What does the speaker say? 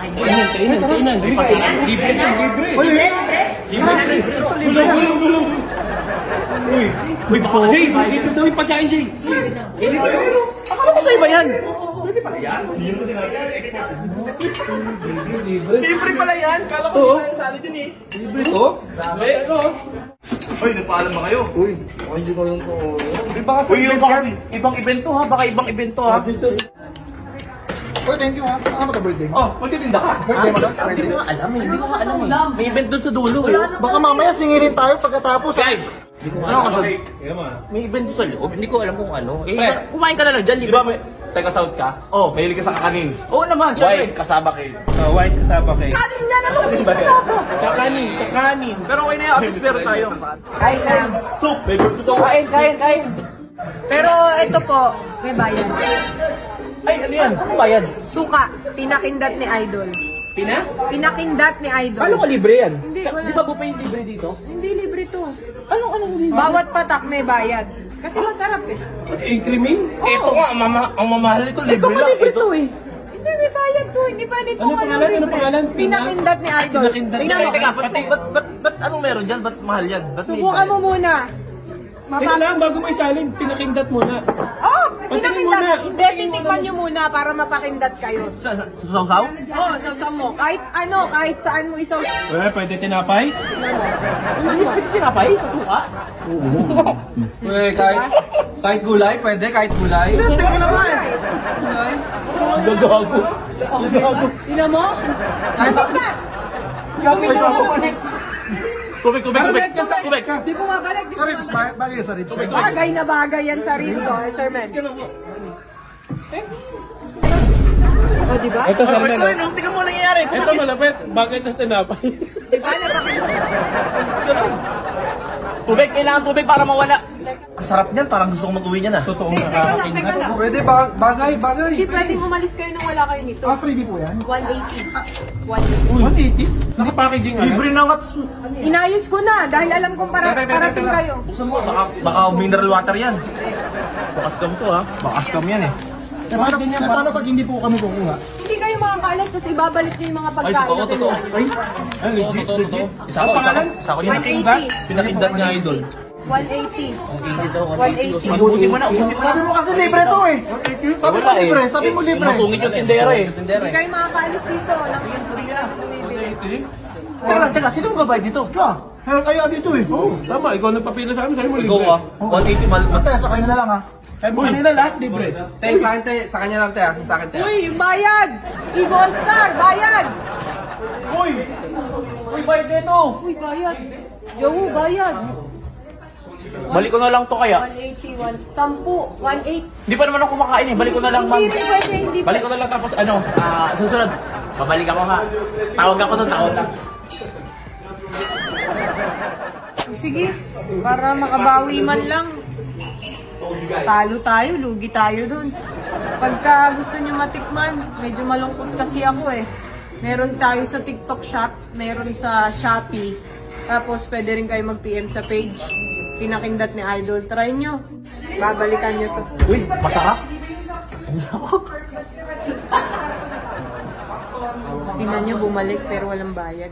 Kainan. Libre. Gulong. Uy, Jay, libre daw yung pagkain, Jay. Akala ko sa'yo ba yan? Pwede pala yan? Libre pala yan? Kala ko hindi na salad yun eh. Libre to? Grabe. Uy, nagpaalam ba kayo? Uy, hindi ko yung to. Uy, ibang event to ha? Baka ibang event to ha? Oh, thank you ha. Ano ba birthday mo? Oh, magtitinda ka. Birthday mo? Hindi ko alam eh. Hindi ko alam eh. May event doon sa dulo eh. Baka mamaya singilin tayo pagkatapos. Guys! Ano kasi? May event doon sa loob. Hindi ko alam kung ano. Eh, kumain ka na lang dyan. Di ba may taga-south ka? Oo. Mahilig ka sa kakanin. Oo naman. White kasaba cake. White kasaba cake. Kanin yan ano? Kasaba. Kakanin. Pero okay na yun. At least meron tayo. Kain lang. Soup. Favorite soup. Kain. Pero ito po, may bayad. Ay, ano yan? Ano bayad? Suka, pinakindat ni Idol. Pinakindat ni Idol. Paano ka libre yan? Hindi, wala. Di ba buffet yung libre dito? Hindi libre to. Anong libre? Bawat patak may bayad. Kasi masarap eh. Increment? Ito nga, ang mamahal ito, libre Ito lang. libre to eh. Hindi, may bayad to. Hindi pwede to. Ano pangalan? Ano pangalan? Pinakindat ni Idol. Teka, ba't anong meron dyan? Ba't mahal yan? Ba't may Subukan mo muna. Teka lang, bago may salin, pinakindat muna. Oh, Patingin muna. pinakindat. Hindi, titikman nyo muna para mapakindat kayo. Susaw-saw? Oo, sausaw mo. Kahit ano, kahit saan mo isaw. Pwede tinapay? Pwede pinapay sa suka? Kahit gulay, pwede, kahit gulay. Gusto ko naman! Gulay? Gagago. Tingnan mo? Kasindat! Tubig. Di mo mabalik. Sa ribs, bagay sa ribs. Bagay na bagay yan sa rito, Sir Men. O, di ba? Ito, Sir Men. Tingnan mo nangyayari. Ito malapit, bagay na tinapay. Di ba? Tubig, kailangan tubig para mawala. Ang sarap niyan, parang gusto ko mag-uwi niyan ah. Totoong Teka nakakakindat. lang. Pwede, bagay. Hindi pwedeng umalis kayo nung wala kayo nito. Freebie po yan. 180. 180? Nakapackaging nga. Libre na nga. Inayos ko na dahil alam kong parating kayo. Buksan mo, baka mineral water yan. Bakas cam to ha. Bakas cam yan eh. Paano pag hindi po kami kukuha? Hindi kayo makakaalas tapos ibabalik nyo yung mga pagkain. Ay, totoo. Ay, legit. Isa ko niya. 180. Pinakindat niya idol. 180. 180. Ubusin mo na. Sabi mo kasi libre to eh. Sabi mo libre. Masungit yung tindera eh. Hindi kayo makakaalis dito. Hindi na bumibili. Teka, sino mo babayad dito? Kaya dito eh. Tama, ikaw nagpapila sa amin, sa'yo mo Ikaw libre. ah. 180 mal. Ate, sa kanya na lang ha. Eh, kanila lahat libre. Sa akin, te. Sa kanya lang, te. Sa akin, te. Uy, yung bayad! Evo All Star, bayad! Uy, bayad nito. Uy, bayad. Yo, bayad. Balik ko na lang to kaya. 180, 180. Hindi pa naman ako kumakain eh. Balik ko na lang, ma'am. Hindi rin pwede, hindi Balik ko na lang tapos ano, susunod. Babalik ako ha. Tawag ako doon, tawag lang. Sige, para makabawi man lang. Talo tayo, lugi tayo dun. Pagka gusto nyo matikman, medyo malungkot kasi ako eh. Meron tayo sa TikTok shop, meron sa Shopee. Tapos pwede rin kayo mag-PM sa page. Pinakindat ni Idol. Try nyo. Babalikan nyo to. Uy, masarap. Tingnan nyo, bumalik pero walang bayad.